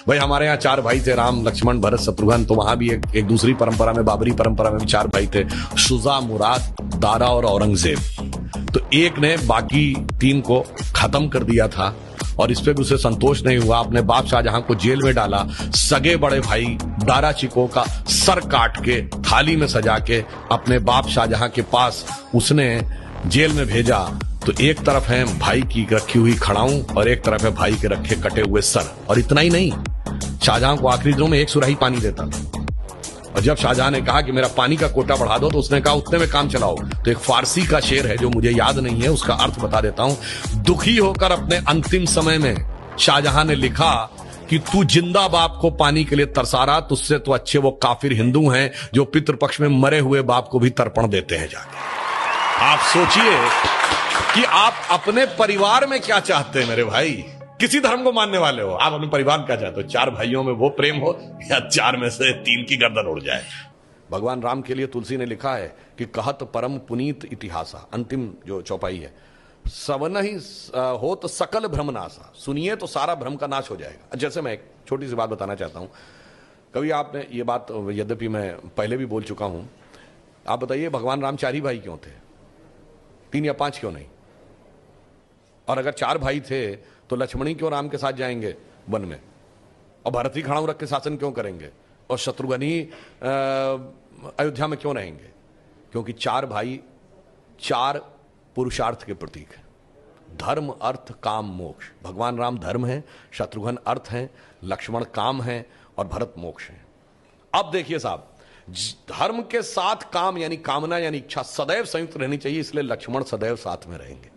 भाई हमारे यहाँ 4 भाई थे, राम लक्ष्मण भरत शत्रुघ्न। तो वहां भी एक दूसरी परंपरा में, बाबरी परंपरा में भी 4 भाई थे, शुजा, मुराद, दारा और औरंगजेब। तो एक ने बाकी 3 को खत्म कर दिया था और इस पे भी उसे संतोष नहीं हुआ। अपने बाप शाहजहां को जेल में डाला। सगे बड़े भाई दारा चिको का सर काट के थाली में सजा के अपने बाप शाहजहां के पास उसने जेल में भेजा। तो एक तरफ है भाई की रखी हुई खड़ाऊं और एक तरफ है भाई के रखे कटे हुए सर। और इतना ही नहीं, शाहजहां को आखिरी दिनों में 1 सुराही पानी देता था। और जब शाहजहां ने कहा कि मेरा पानी का कोटा बढ़ा दो, तो उसने कहा उतने में काम चलाओ। तो एक फारसी का शेर है जो मुझे याद नहीं है, उसका अर्थ बता देता हूं। दुखी होकर अपने अंतिम समय में शाहजहां ने लिखा कि तू जिंदा बाप को पानी के लिए तरसा रहा, तुझसे तो अच्छे वो काफिर हिंदू हैं जो पितृपक्ष में मरे हुए बाप को भी तर्पण देते हैं जाके। आप सोचिए कि आप अपने परिवार में क्या चाहते हैं मेरे भाई। किसी धर्म को मानने वाले हो, आप अपने परिवार में क्या चाहते हो? 4 भाइयों में वो प्रेम हो या 4 में से 3 की गर्दन उड़ जाए। भगवान राम के लिए तुलसी ने लिखा है कि कहत परम पुनीत इतिहासा, अंतिम जो चौपाई है, सवन ही हो तो सकल भ्रम नासा, सुनिए तो सारा भ्रम का नाश हो जाएगा। जैसे मैं एक छोटी सी बात बताना चाहता हूं। कभी आपने ये बात, यद्यपि मैं पहले भी बोल चुका हूं, आप बताइए भगवान राम 4 ही भाई क्यों थे? 3 या 5 क्यों नहीं? और अगर 4 भाई थे तो लक्ष्मणी क्यों राम के साथ जाएंगे वन में, और भरत ही खड़ाऊ रख के शासन क्यों करेंगे, और शत्रुघ्न ही अयोध्या में क्यों रहेंगे? क्योंकि 4 भाई 4 पुरुषार्थ के प्रतीक हैं। धर्म, अर्थ, काम, मोक्ष। भगवान राम धर्म है, शत्रुघ्न अर्थ है, लक्ष्मण काम है और भरत मोक्ष है। अब देखिए साहब, धर्म के साथ काम यानी कामना यानी इच्छा सदैव संयुक्त रहनी चाहिए, इसलिए लक्ष्मण सदैव साथ में रहेंगे।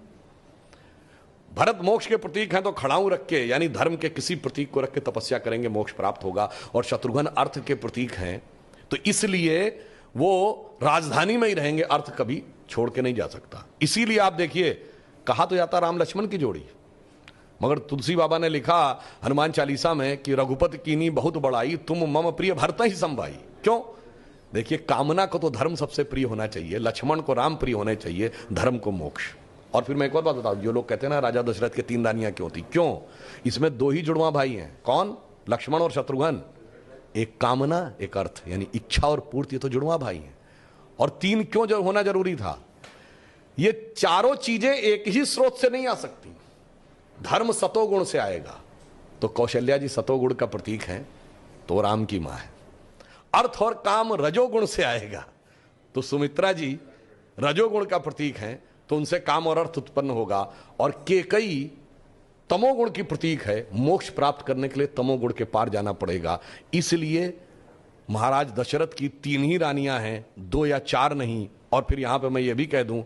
भरत मोक्ष के प्रतीक हैं तो खड़ाऊ रख के यानी धर्म के किसी प्रतीक को रख के तपस्या करेंगे, मोक्ष प्राप्त होगा। और शत्रुघ्न अर्थ के प्रतीक हैं तो इसलिए वो राजधानी में ही रहेंगे, अर्थ कभी छोड़ के नहीं जा सकता। इसीलिए आप देखिए, कहा तो जाता राम लक्ष्मण की जोड़ी, मगर तुलसी बाबा ने लिखा हनुमान चालीसा में कि रघुपति कीनी बहुत बड़ाई, तुम मम प्रिय भरत ही संभाई। क्यों? देखिए, कामना को तो धर्म सबसे प्रिय होना चाहिए, लक्ष्मण को राम प्रिय होने चाहिए, धर्म को मोक्ष। और फिर मैं एक और बात बताऊं, जो लोग कहते हैं ना राजा दशरथ के 3 रानियां क्यों थी, क्यों? इसमें 2 ही जुड़वा भाई हैं। कौन? लक्ष्मण और शत्रुघ्न। एक कामना, एक अर्थ, यानी इच्छा और पूर्ति, तो जुड़वा भाई हैं। और 3 क्यों जो होना जरूरी था? ये चारों चीजें एक ही स्रोत से नहीं आ सकती। धर्म सतोगुण से आएगा, तो कौशल्या जी सतोगुण का प्रतीक है, तो राम की मां है। अर्थ और काम रजोगुण से आएगा, तो सुमित्रा जी रजोगुण का प्रतीक है, तो उनसे काम और अर्थ उत्पन्न होगा। और केकई तमोगुण की प्रतीक है, मोक्ष प्राप्त करने के लिए तमोगुण के पार जाना पड़ेगा। इसलिए महाराज दशरथ की 3 ही रानियां हैं, 2 या 4 नहीं। और फिर यहां पे मैं ये भी कह दूं,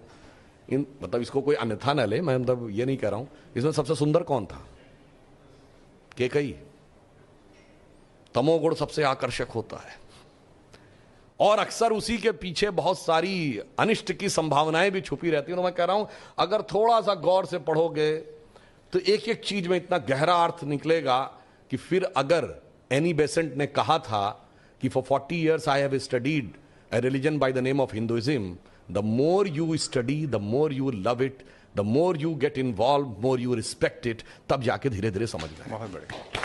मतलब इसको कोई अन्यथा न ले, मैं मतलब ये नहीं कह रहा हूं, इसमें सबसे सुंदर कौन था? केकई। तमोगुण सबसे आकर्षक होता है और अक्सर उसी के पीछे बहुत सारी अनिष्ट की संभावनाएं भी छुपी रहती हैं। और मैं कह रहा हूं, अगर थोड़ा सा गौर से पढ़ोगे तो एक एक चीज में इतना गहरा अर्थ निकलेगा कि फिर अगर एनी बेसेंट ने कहा था कि for 40 years I have studied a religion by the name of Hinduism, the more you study, the more you love it, the more you get involved, more you respect it, तब जाके धीरे धीरे समझ में। बहुत बढ़िया।